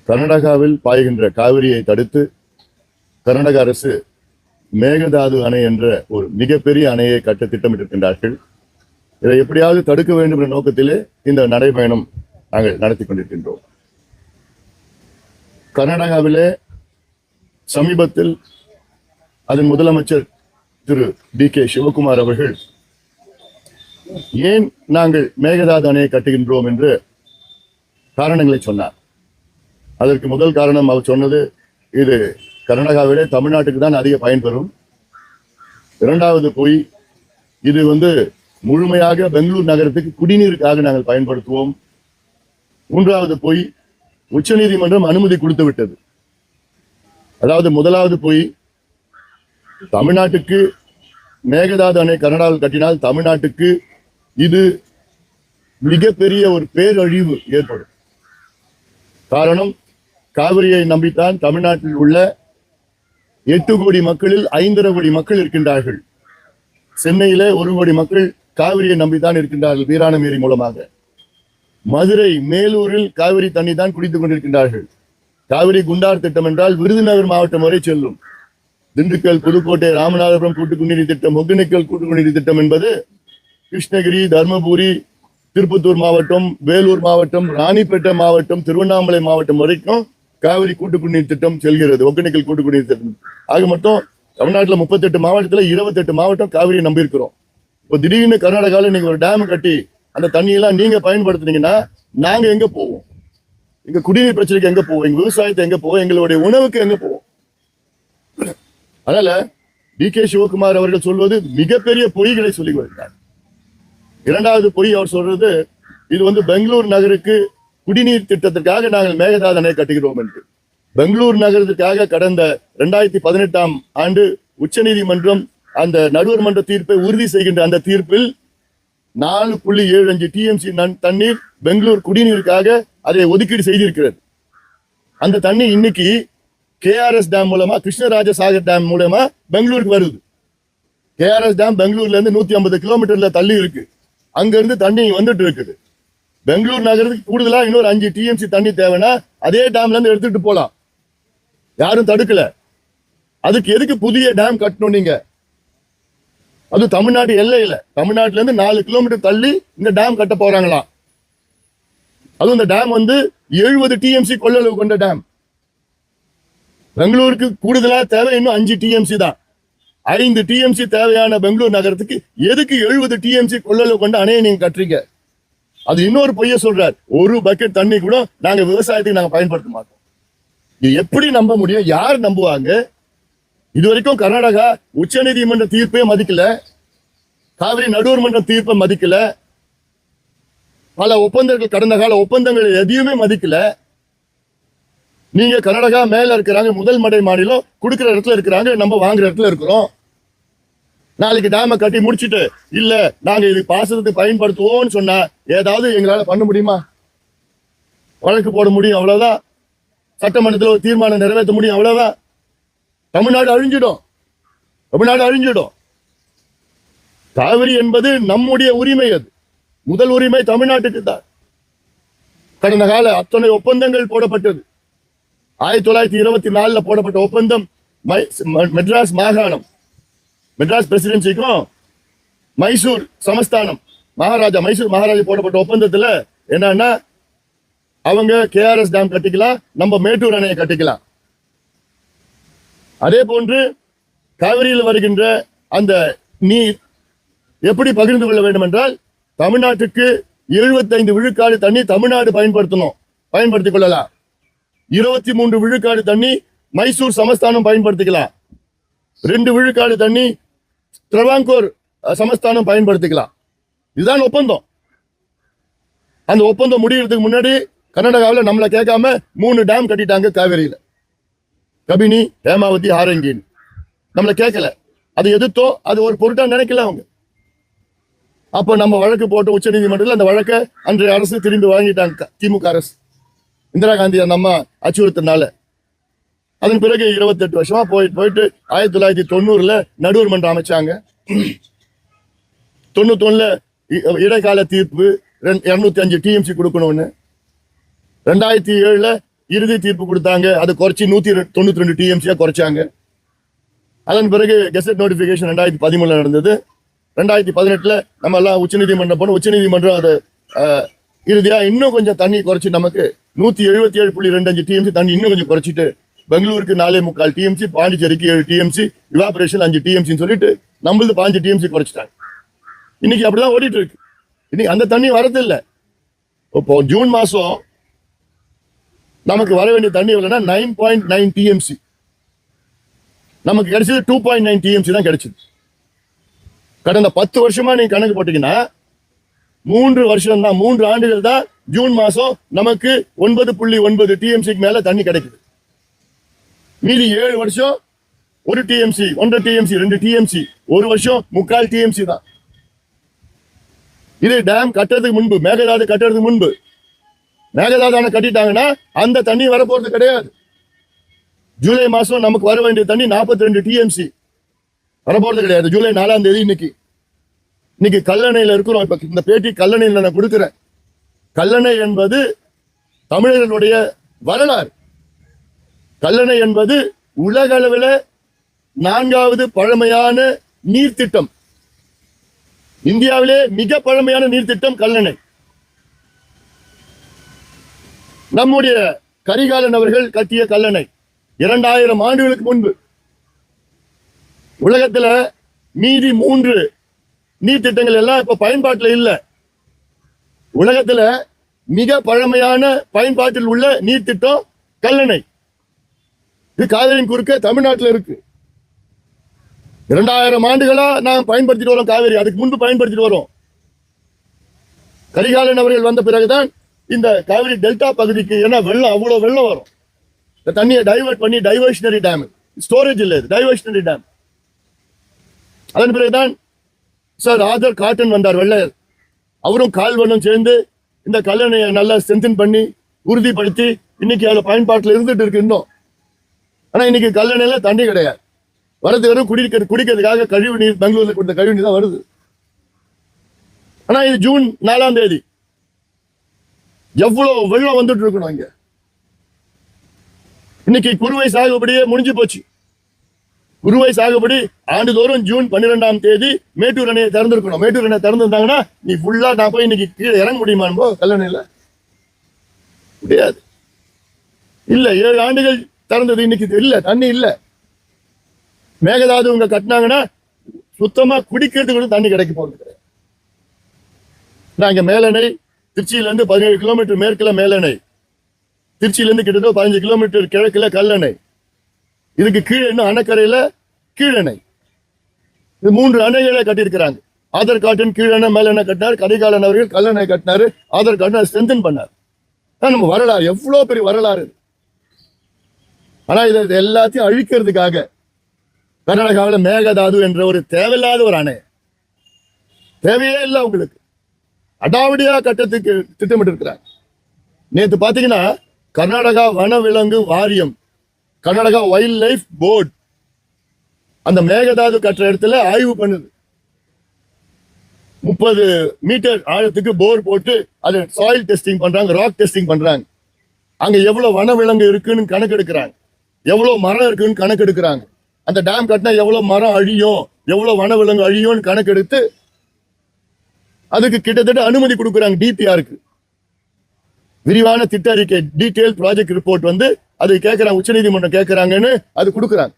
கர்நாடகாவில் பாய்கின்ற காவிரியை தடுத்து கர்நாடக அரசு மேகதாது அணை என்ற ஒரு மிகப்பெரிய அணையை கட்ட திட்டமிட்டிருக்கின்றார்கள். இதை எப்படியாவது தடுக்க வேண்டும் என்ற நோக்கத்திலே இந்த நடைபயணம் நாங்கள் நடத்தி கொண்டிருக்கின்றோம். கர்நாடகாவிலே சமீபத்தில் அதன் முதலமைச்சர் திரு DK சிவகுமார் அவர்கள் ஏன் நாங்கள் மேகதாது அணையை கட்டுகின்றோம் என்று காரணங்களை சொன்னார். அதற்கு முதல் காரணம் அவர் சொன்னது, இது கர்நாடகாவிலே தமிழ்நாட்டுக்கு தான் அதிக பயன்பெறும். இரண்டாவது போய் இது முழுமையாக பெங்களூர் நகரத்துக்கு குடிநீருக்காக நாங்கள் பயன்படுத்துவோம். மூன்றாவது போய் உச்சநீதிமன்றம் அனுமதி கொடுத்து விட்டது. அதாவது முதலாவது போய் தமிழ்நாட்டுக்கு மேகதாது அணை கர்நாடகாவில் கட்டினால் தமிழ்நாட்டுக்கு இது மிகப்பெரிய ஒரு பேரழிவு ஏற்படும். காரணம், காவிரியை நம்பித்தான் தமிழ்நாட்டில் உள்ள 8 கோடி மக்களில் 5.5 கோடி மக்கள் இருக்கின்றார்கள். சென்னையில 1 கோடி மக்கள் காவிரியை நம்பித்தான் இருக்கின்றார்கள் வீராணம் ஏரி மூலமாக. மதுரை, மேலூரில் காவிரி தண்ணி தான் குடித்துக் கொண்டிருக்கின்றார்கள். காவிரி குண்டார் திட்டம் என்றால் விருதுநகர் மாவட்டம் வரை செல்லும். திண்டுக்கல், புதுக்கோட்டை, ராமநாதபுரம் கூட்டு குடிநீர் திட்டம், ஒகேனக்கல் கூட்டு குடிநீர் திட்டம் என்பது கிருஷ்ணகிரி, தர்மபுரி, திருப்பத்தூர் மாவட்டம், வேலூர் மாவட்டம், ராணிப்பேட்டை மாவட்டம், திருவண்ணாமலை மாவட்டம் வரைக்கும் காவிரி கூட்டு குடிநீர் திட்டம் செல்கிறது. ஒகேனக்கல் கூட்டு குடிநீர் திட்டம். ஆக மொத்தம் தமிழ்நாட்டில் 38 மாவட்டத்தில் 28 மாவட்டம் காவிரியை நம்பி இருக்கிறோம். இப்போ திடீர்னு கர்நாடகாவில் நீங்க ஒரு டேம் கட்டி அந்த தண்ணியெல்லாம் நீங்க பயன்படுத்துனீங்கன்னா நாங்க எங்க போவோம்? எங்க குடிநீர் பிரச்சனைக்கு எங்க போவோம்? எங்க விவசாயத்தை எங்க போவோம்? எங்களுடைய உணவுக்கு எங்க போவோம்? அதனால DK சிவகுமார் அவர்கள் சொல்வது மிகப்பெரிய பொய்களை சொல்லி வருகிறார். இரண்டாவது பொய் அவர் சொல்றது, இது பெங்களூர் நகருக்கு குடிநீர் திட்டத்திற்காக நாங்கள் மேகதாது அணை கட்டுகிறோம் என்று. பெங்களூர் நகரத்திற்காக கடந்த 2018ஆம் ஆண்டு உச்சநீதிமன்றம் அந்த நடுவர் மன்ற தீர்ப்பை உறுதி செய்கின்ற அந்த தீர்ப்பில் 4.75 TMC தண்ணீர் பெங்களூர் குடிநீருக்காக அதை ஒதுக்கீடு செய்திருக்கிறது. அந்த தண்ணி இன்னைக்கு KRS டேம் மூலமா, கிருஷ்ணராஜசாகர் டேம் மூலமா பெங்களூருக்கு வருது. KRS டேம் பெங்களூர்ல இருந்து 150 கிலோமீட்டர்ல தள்ளி இருக்கு. அங்க இருந்து தண்ணி வந்துட்டு இருக்குது. பெங்களூர் நகரத்துக்கு கூடுதலா இன்னொரு 5 TMC தண்ணி தேவைன்னா அதே டேம்ல இருந்து எடுத்துட்டு போலாம். யாரும் தடுக்கல. அதுக்கு எதுக்கு புதிய டேம் கட்டணும் நீங்க? அது தமிழ்நாடு எல்லையில, தமிழ்நாட்டுல இருந்து 4 கிலோமீட்டர் தள்ளி இந்த டேம் கட்ட போறாங்களாம். அதுவும் இந்த டேம் 70 TMC கொள்ளளவு கொண்ட டேம். பெங்களூருக்கு கூடுதலா தேவை இன்னும் 5 TMC தான். 5 TMC தேவையான பெங்களூர் நகரத்துக்கு எதுக்கு 70 TMC கொள்ளளவு கொண்ட அணையை நீங்க கட்டுறீங்க? அது இன்னொரு பொய்ய சொல்றார். ஒரு பக்கெட் தண்ணி கூட நாங்க விவசாயத்துக்கு நாங்க பயன்படுத்த மாட்டோம். இது எப்படி நம்ப முடியும்? யார் நம்புவாங்க? இதுவரைக்கும் கர்நாடகா உச்ச நீதிமன்ற தீர்ப்பே மதிக்கல, காவிரி நடுவர் மன்ற தீர்ப்பை மதிக்கல, பல ஒப்பந்தங்கள், கடந்த கால ஒப்பந்தங்கள் எதையுமே மதிக்கல. நீங்க கர்நாடகா மேல இருக்கிறாங்க, முதல் மடை மாநிலம், கொடுக்கிற இடத்துல இருக்கிறாங்க, நம்ம வாங்குற இடத்துல இருக்கிறோம். நாளைக்கு டேமை கட்டி முடிச்சுட்டு இல்ல நாங்க இது பாசனத்துக்கு பயன்படுத்துவோம்னு சொன்னா ஏதாவது எங்களால பண்ண முடியுமா? வழக்கு போட முடியும், அவ்வளவுதான். சட்டமன்றத்தில் ஒரு தீர்மானம் நிறைவேற்ற முடியும், அவ்வளவுதான். தமிழ்நாடு அழிஞ்சிடும், தமிழ்நாடு அழிஞ்சிடும். காவிரி என்பது நம்முடைய உரிமை. அது முதல் உரிமை தமிழ்நாட்டுக்கு தான். கடந்த கால அத்தனை ஒப்பந்தங்கள் போடப்பட்டது. 1924 போடப்பட்ட ஒப்பந்தம் மெட்ராஸ் மாகாணம், மெட்ராஸ் பிரசிடென்சிக்கும் மைசூர் சமஸ்தானம் மகாராஜா, மைசூர் மகாராஜா போடப்பட்ட ஒப்பந்தத்துல என்னன்னா, அவங்க KRS டேம் கட்டிக்கலாம், நம்ம மேட்டூர் அணையை கட்டிக்கலாம். அதே போன்று காவிரியில் வருகின்ற அந்த நீர் எப்படி பகிர்ந்து கொள்ள வேண்டும் என்றால், தமிழ்நாட்டுக்கு 75 விழுக்காடு தண்ணி தமிழ்நாடு பயன்படுத்திக் கொள்ளலாம். 23 விழுக்காடு தண்ணி மைசூர் சமஸ்தானம் பயன்படுத்திக்கலாம். 2 விழுக்காடு தண்ணி திரவாங்கூர் சமஸ்தானம் பயன்படுத்திக்கலாம். இதுதான் ஒப்பந்தம். அந்த ஒப்பந்தம் முடிகிறதுக்கு முன்னாடி கர்நாடகாவில் நம்மளை கேட்காம 3 டேம் கட்டிட்டாங்க காவிரியில. கபினி, ஹேமாவதி, ஆரங்கின்னு நம்மளை கேட்கல. அது எதிர்த்தோம், அது ஒரு பொருட்டா நினைக்கல அவங்க. அப்ப நம்ம வழக்கு போட்ட உச்ச நீதிமன்றத்தில் அந்த வழக்கை அன்றைய அரசு திரும்பி வாங்கிட்டாங்க, திமுக அரசு, இந்திரா காந்தி அந்த அம்மா அச்சுறுத்தினால. அதன் பிறகு 28 வருஷமா போயிட்டு 1990 நடுவர் மன்றம் அமைச்சாங்க. 91 இடைக்கால தீர்ப்பு 205 TMC கொடுக்கணும்னு. 2007 இறுதி தீர்ப்பு கொடுத்தாங்க. அதை குறைச்சி 192 டிஎம்சியா குறைச்சாங்க. அதன் பிறகு கெசட் நோட்டிபிகேஷன் 2013 நடந்தது. 2018 நம்ம எல்லாம் உச்சநீதிமன்றம் போனோம். உச்சநீதிமன்றம் அதை இறுதியா இன்னும் கொஞ்சம் தண்ணி குறைச்சி நமக்கு 177.25 டிஎம்சி தண்ணி இன்னும் கொஞ்சம் குறைச்சிட்டு பெங்களூருக்கு 4.25 டிஎம்சி, பாண்டிச்சேரிக்கு 7 டிஎம்சி, இவாபரேஷன் 5 டிஎம்சின்னு சொல்லிட்டு நம்மளது 5 டிஎம்சி குறைச்சிட்டாங்க. இன்னைக்கு அப்படிதான் ஓடிட்டு இருக்கு. இன்னைக்கு அந்த தண்ணி வரது இல்லை. இப்போ ஜூன் மாசம் நமக்கு வர வேண்டிய தண்ணி எவ்வளவுனா 9.9 டிஎம்சி, நமக்கு கிடைச்சது 2.9 டிஎம்சி தான் கிடைச்சது. கடந்த 10 வருஷமா நீங்க கணக்கு போட்டீங்கன்னா 3 வருஷம் தான், 3 ஆண்டுகள் தான் ஜூன் மாசம் நமக்கு 9.9 டிஎம்சிக்கு மேல தண்ணி கிடைக்குது. மீதி 7 வருஷம் 1 டிஎம்சி, 1.5 டிஎம்சி, 2 டிஎம்சி, ஒரு வருஷம் 3/4 டிஎம்சி தான். இது டேம் கட்டுறதுக்கு முன்பு, மேகதாது கட்டுறதுக்கு முன்பு. மேகதாது கட்டிட்டாங்கன்னா அந்த தண்ணி வரப்போறது கிடையாது. ஜூலை மாசம் நமக்கு வர வேண்டிய தண்ணி 42 டிஎம்சி வரப்போறது கிடையாது. ஜூலை 4ஆம் தேதி இன்னைக்கு கல்லணையில இருக்கிறோம். இப்ப இந்த பேட்டி கல்லணையில நான் கொடுக்கிறேன். கல்லணை என்பது தமிழர்களுடைய வரலாறு. கல்லணை என்பது உலக அளவில் 4வது பழமையான நீர்த்திட்டம். இந்தியாவிலே மிக பழமையான நீர்த்திட்டம் கல்லணை. நம்முடைய கரிகாலன் அவர்கள் கட்டிய கல்லணை 2000 ஆண்டுகளுக்கு முன்பு. உலகத்துல மீதி 3 நீர்த்திட்டங்கள் எல்லாம் இப்ப பயன்பாட்டில் இல்லை. உலகத்துல மிக பழமையான பயன்பாட்டில் உள்ள நீர்த்திட்டம் கல்லணை. இது காவிரியின் குறுக்க தமிழ்நாட்டில் இருக்கு. 2000 ஆண்டுகளா நாம் பயன்படுத்திட்டு வரோம் காவிரி. அதுக்கு முன்பு பயன்படுத்திட்டு வரோம். கரிகாலன் அவர்கள் வந்த பிறகுதான் இந்த காவிரி டெல்டா பகுதிக்கு, ஏன்னா வெள்ளம் அவ்வளவு வெள்ளம் வரும், இந்த தண்ணியை டைவர்ட் பண்ணி டைவர்ஷனரி டேம், ஸ்டோரேஜ் இல்லை, டைவர்ஷனரி டேம். அதன் பிறகுதான் சார் ஆதர் காட்டன் வந்தார், வெள்ளையர். அவரும் கால்வனும் சேர்ந்து இந்த கல்லணையை நல்லா ஸ்ட்ரென்தன் பண்ணி உறுதிப்படுத்தி இன்னைக்கு அதுல பயன்பாட்டில் இருந்துட்டு இருக்கு இன்னும். ஆனா இன்னைக்கு கல்லணையில தண்ணி கிடையாது. வரது வெறும் குடிக்கிறதுக்காக கழிவு நீர், பெங்களூர்ல கொடுத்த கழிவு நீர் தான் வருது. ஆனா இது ஜூன் 4ஆம் தேதி. எவ்வளவு வெள்ளம் வந்துட்டு இருக்கணும் இங்க. இன்னைக்கு குறுவை சாகுபடியே முடிஞ்சு போச்சு. குறுவை சாகுபடி ஆண்டுதோறும் ஜூன் 12ஆம் தேதி மேட்டூர் அணையை திறந்திருக்கணும். மேட்டூர் அணை திறந்திருந்தாங்கன்னா நீ ஃபுல்லா நான் போய் இன்னைக்கு கீழே இறங்க முடியுமா கல்லணையில? முடியாது. இல்ல 7 ஆண்டுகள் திறந்தது, இன்னைக்கு இல்ல, தண்ணி இல்ல. மேகதாது இங்க கட்டினாங்கன்னா சுத்தமா குடிக்கிறதுக்கு கூட தண்ணி கிடைக்க போறது கிடையாது. நாங்க மேலணை திருச்சியில இருந்து 17 கிலோமீட்டர் மேற்குல மேலணை, திருச்சியில இருந்து கிட்டத்தட்ட 15 கிலோமீட்டர் கிழக்குல கல்லணை, இதுக்கு கீழே இன்னும் அணைக்கரையில கீழணை. இது 3 அணைகளை கட்டியிருக்கிறாங்க. ஆதர் காட்டன் கீழணை மேலணை கட்டினார், கரிகாலன் அவர்கள் கல்லணை கட்டினாரு, ஆதர் காட்டன் ஸ்ட்ரென்தன் பண்ணார். நம்ம வரலாறு எவ்வளவு பெரிய வரலாறு. ஆனா இதை எல்லாத்தையும் அழிக்கிறதுக்காக கர்நாடகாவில் மேகதாது என்ற ஒரு தேவையில்லாத ஒரு அணை, தேவையே இல்லை உங்களுக்கு, அடாவடியா கட்டத்துக்கு திட்டமிட்டு இருக்கிறாங்க. நேற்று பாத்தீங்கன்னா கர்நாடகா வனவிலங்கு வாரியம், கர்நாடகா வைல்ட் லைஃப் போர்டு அந்த மேகதாது கட்டுற இடத்துல ஆய்வு பண்ணுது. 30 மீட்டர் ஆழத்துக்கு போர் போட்டு அது சாயில் டெஸ்டிங் பண்றாங்க, ராக் டெஸ்டிங் பண்றாங்க. அங்க எவ்வளவு வனவிலங்கு இருக்குன்னு கணக்கு எடுக்கிறாங்க, எவ்வளவு மரம் இருக்குன்னு கணக்கு எடுக்கிறாங்க. அந்த டேம் கட்டினா எவ்வளவு மரம் அழியும், எவ்வளவு வனவிலங்கு அழியும்னு கணக்கு எடுத்து அதுக்கு கிட்டத்தட்ட அனுமதி கொடுக்குறாங்க. டிபிஆருக்கு விரிவான திட்ட அறிக்கை, டீடைல் ப்ராஜெக்ட் ரிப்போர்ட் அது கேட்கறாங்க, உச்சநீதிமன்றம் கேட்கறாங்கன்னு அது கொடுக்குறாங்க.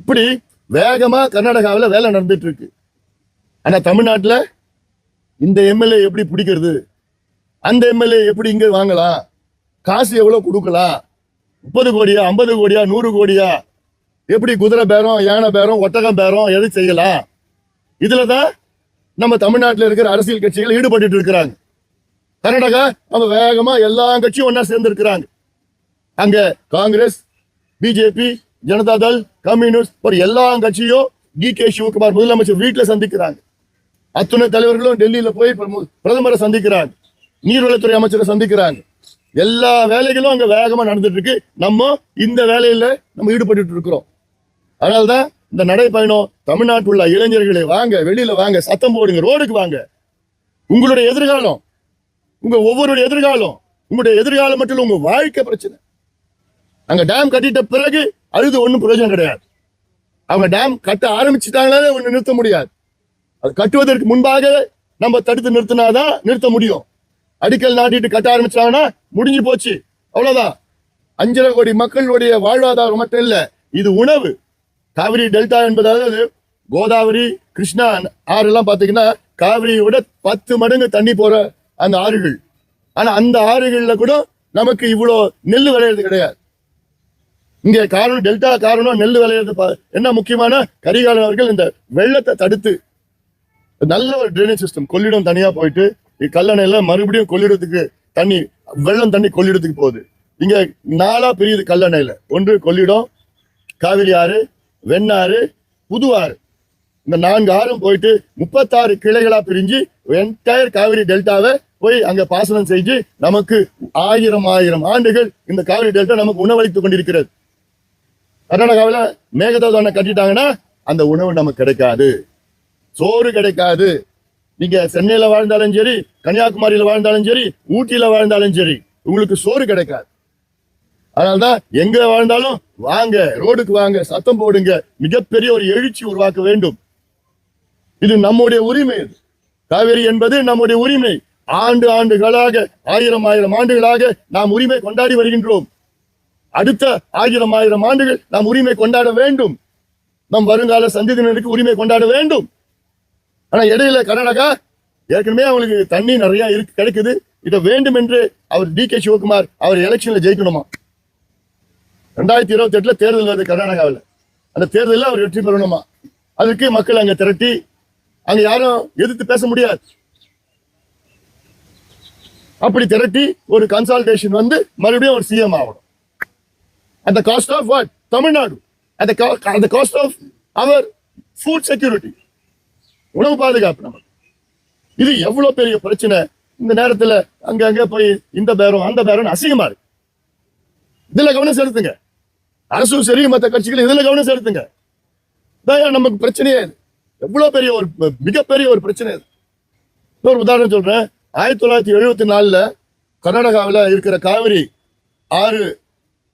இப்படி வேகமா கர்நாடகாவில் வேலை நடந்துட்டு இருக்கு. ஆனா தமிழ்நாட்டில் இந்த எம்எல்ஏ எப்படி பிடிக்கிறது, அந்த எம்எல்ஏ எப்படி இங்க வாங்கலாம், காசு எவ்வளவு கொடுக்கலாம், 30 கோடியா 50 கோடியா 100 கோடியா, எப்படி குதிரை பேரம், யானை பேரம், ஒட்டகம் பேரம் எது செய்யலாம். இதுலதான் நம்ம தமிழ்நாட்டில் இருக்கிற அரசியல் கட்சிகள் ஈடுபட்டு இருக்கிறாங்க. கர்நாடகா நம்ம வேகமா எல்லா கட்சியும் ஒன்னா சேர்ந்து இருக்கிறாங்க. அங்க காங்கிரஸ், பிஜேபி, ஜனதாதள், கம்யூனிஸ்ட் ஒரு எல்லா கட்சியும் டி.கே. சிவகுமார் முதலமைச்சர் வீட்டில் சந்திக்கிறாங்க. அத்துணை தலைவர்களும் டெல்லியில போய் பிரதமரை சந்திக்கிறாங்க, நீர்வளத்துறை அமைச்சரை சந்திக்கிறாங்க. எல்லா வேலைகளும் அங்க வேகமா நடந்துட்டு இருக்கு. நம்ம இந்த வேலையில நம்ம ஈடுபட்டு இருக்கிறோம். அதனால்தான் இந்த நடைப்பயணம். தமிழ்நாட்டுள்ள இளைஞர்களை வாங்க, வெளியில வாங்க, சத்தம் போடுங்க, ரோடுக்கு வாங்க. உங்களுடைய எதிர்காலம், உங்க ஒவ்வொருடைய எதிர்காலம் உங்களுடைய எதிர்காலம் மட்டும் இல்ல, உங்க வாழ்க்கை பிரச்சனை. அங்க டேம் கட்டிட்ட பிறகு அழுது ஒண்ணும் பிரயோஜனம் கிடையாது. அவங்க டேம் கட்ட ஆரம்பிச்சுட்டாங்களே ஒண்ணு நிறுத்த முடியாது. அது கட்டுவதற்கு முன்பாக நம்ம தடுத்து நிறுத்தினாதான் நிறுத்த முடியும். அடிக்கல் நாட்டிட்டு கட்ட ஆரம்பிச்சாங்கன்னா முடிஞ்சு போச்சு, அவ்வளவுதான். 5.5 கோடி மக்களுடைய வாழ்வாதாரம் மட்டும் இல்ல, இது உணவு. காவிரி டெல்டா என்பதாவது கோதாவரி, கிருஷ்ணா ஆறு எல்லாம் பாத்தீங்கன்னா காவிரியோட 10 மடங்கு தண்ணி போற அந்த ஆறுகள். ஆனா அந்த ஆறுகள்ல கூட நமக்கு இவ்வளோ நெல் விளையிறது கிடையாது. இங்க காரணம் டெல்டா காரணம் நெல் விளையிறது என்ன முக்கியமான கரிகாலன் அவர்கள் இந்த வெள்ளத்தை தடுத்து நல்ல ஒரு ட்ரைனேஜ் சிஸ்டம், கொள்ளிடம் தனியா போயிட்டு கல்லணையில மறுபடியும் கொள்ளிடத்துக்கு தண்ணி, வெள்ளம் தண்ணி கொள்ளிடத்துக்கு போகுது. இங்க 4 பிரியுது கல்லணையில. ஒன்று கொள்ளிடம், காவிரி ஆறு, வெண்ணாறு, புது ஆறு. இந்த 4 ஆறும் போயிட்டு 36 கிளைகளா பிரிஞ்சு என்டையர் காவிரி டெல்டாவை போய் அங்க பாசனம் செஞ்சு நமக்கு 1000 ஆண்டுகள் இந்த காவிரி டெல்டா நமக்கு உணவளித்துக் கொண்டிருக்கிறது. கர்நாடகாவில் மேகதாது அணை கட்டிட்டாங்கன்னா அந்த உணவு நமக்கு கிடைக்காது, சோறு கிடைக்காது. நீங்க சென்னையில வாழ்ந்தாலும் சரி, கன்னியாகுமரியில வாழ்ந்தாலும் சரி, ஊட்டியில வாழ்ந்தாலும் சரி, உங்களுக்கு சோறு கிடைக்காது. அதனால்தான் எங்க வாழ்ந்தாலும் வாங்க, ரோடுக்கு வாங்க, சத்தம் போடுங்க, மிகப்பெரிய ஒரு எழுச்சி உருவாக்க வேண்டும். இது நம்முடைய உரிமை. காவிரி என்பது நம்முடைய உரிமை. ஆண்டுகளாக 1000 ஆண்டுகளாக நாம் உரிமை கொண்டாடி வருகின்றோம். அடுத்த 1000 ஆண்டுகள் நாம் உரிமை கொண்டாட வேண்டும். நம் வருங்கால சந்ததியினருக்கு உரிமை கொண்டாட வேண்டும். ஆனா இடையில கர்நாடகா ஏற்கனவே அவங்களுக்கு தண்ணி நிறைய கிடைக்குது. இதை வேண்டும் என்று அவர் DK சிவகுமார் அவர் எலெக்ஷன்ல ஜெயிக்கணுமா? 2028 தேர்தல் வருது கர்நாடகாவில். அந்த தேர்தலில் அவர் வெற்றி பெறணுமா? அதுக்கு மக்கள் அங்க திரட்டி, அங்க யாரும் எதிர்த்து பேச முடியாது. அப்படி திரட்டி ஒரு கன்சல்டேஷன் வந்து மறுபடியும் ஒரு CM ஆகணும். at the cost of what? Tamil Nadu. at the cost of our food security, உணவு பாதுகாப்பு. நம்ம இது எவ்வளவு பெரிய பிரச்சனை. இந்த நேரத்துல அங்க போய் இந்த பேரம் அந்த பேரம் அசிங்கமா இருக்கு. இதுல கவனம் செலுத்துங்க. அரசும் சரி, மற்ற கட்சிகள் இதுல கவனம் செலுத்துங்க. நமக்கு பிரச்சனையே எவ்வளவு பெரிய ஒரு மிகப்பெரிய ஒரு பிரச்சனை. ஒரு உதாரணம் சொல்றேன். 1974 கர்நாடகாவில் இருக்கிற காவிரி ஆறு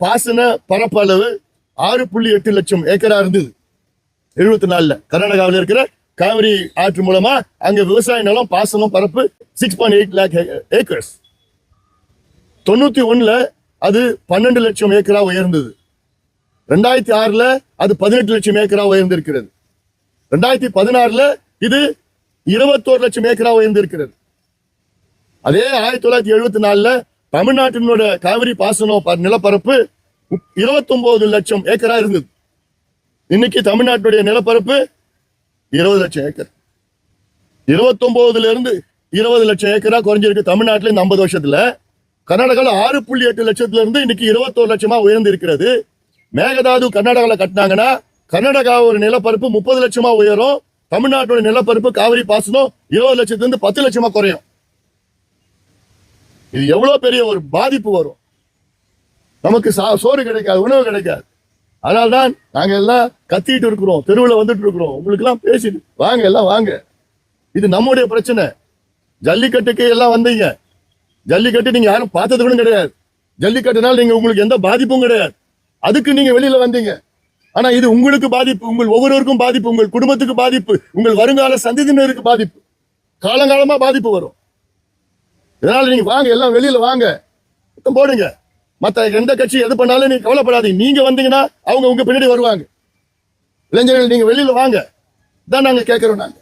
பாசன பரப்பளவு 6.8 லட்சம் ஏக்கரா இருந்தது. 74 கர்நாடகாவில் இருக்கிற காவிரி ஆற்று மூலமா அங்க விவசாய நிலம் பாசனம் பரப்பு 6.8 lakh ஏக்கர்ஸ். 91 அது 12 லட்சம் ஏக்கரா உயர்ந்தது. 2006 அது 18 லட்சம் ஏக்கரா உயர்ந்திருக்கிறது. 2016 இது 21 லட்சம் ஏக்கரா உயர்ந்திருக்கிறது. அதே 1974 தமிழ்நாட்டினோட காவிரி பாசனம் நிலப்பரப்பு 29 லட்சம் ஏக்கரா இருந்தது. இன்னைக்கு தமிழ்நாட்டுடைய நிலப்பரப்பு 20 லட்சம் ஏக்கர். 29 இருந்து 20 லட்சம் ஏக்கரா குறைஞ்சிருக்கு தமிழ்நாட்டில் இந்த 50 வருஷத்துல. கர்நாடகாவில் 6.8 லட்சத்துல இருந்து இன்னைக்கு 21 லட்சமா உயர்ந்து இருக்கிறது. மேகதாது கர்நாடகாவில் கட்டினாங்கன்னா கர்நாடகா ஒரு நிலப்பரப்பு 30 லட்சமா உயரும். தமிழ்நாட்டோட நிலப்பரப்பு காவிரி பாசனம் 20 லட்சத்துல இருந்து 10 லட்சமா குறையும். இது எவ்வளவு பெரிய ஒரு பாதிப்பு வரும். நமக்கு சோறு கிடைக்காது, உணவு கிடைக்காது. அதனால்தான் நாங்க எல்லாம் கத்திட்டு இருக்கிறோம், தெருவில் வந்துட்டு இருக்கிறோம். உங்களுக்கு எல்லாம் பேசிட்டு வாங்க, எல்லாம் வாங்க. இது நம்முடைய பிரச்சனை. ஜல்லிக்கட்டுக்கு எல்லாம் வந்தீங்க. ஜல்லிக்கட்டு நீங்க யாரும் பார்த்தது கூட கிடையாது. ஜல்லிக்கட்டுனால நீங்க உங்களுக்கு எந்த பாதிப்பும் கிடையாது. அதுக்கு நீங்க வெளியில வந்தீங்க. ஆனா இது உங்களுக்கு பாதிப்பு, உங்கள் ஒவ்வொருவருக்கும் பாதிப்பு, உங்கள் குடும்பத்துக்கு பாதிப்பு, உங்கள் வருங்கால சந்ததியினருக்கு பாதிப்பு, காலங்காலமா பாதிப்பு வரும். இதனால நீங்க வாங்க, எல்லாம் வெளியில வாங்க, போடுங்க. மத்த எந்த கட்சி எது பண்ணாலும் நீங்க கவலைப்படாதீங்க. நீங்க வந்தீங்கன்னா அவங்க உங்க பின்னாடி வருவாங்க. இளைஞர்கள் நீங்க வெளியில வாங்க தான் நாங்க கேட்கிறோம். நாங்க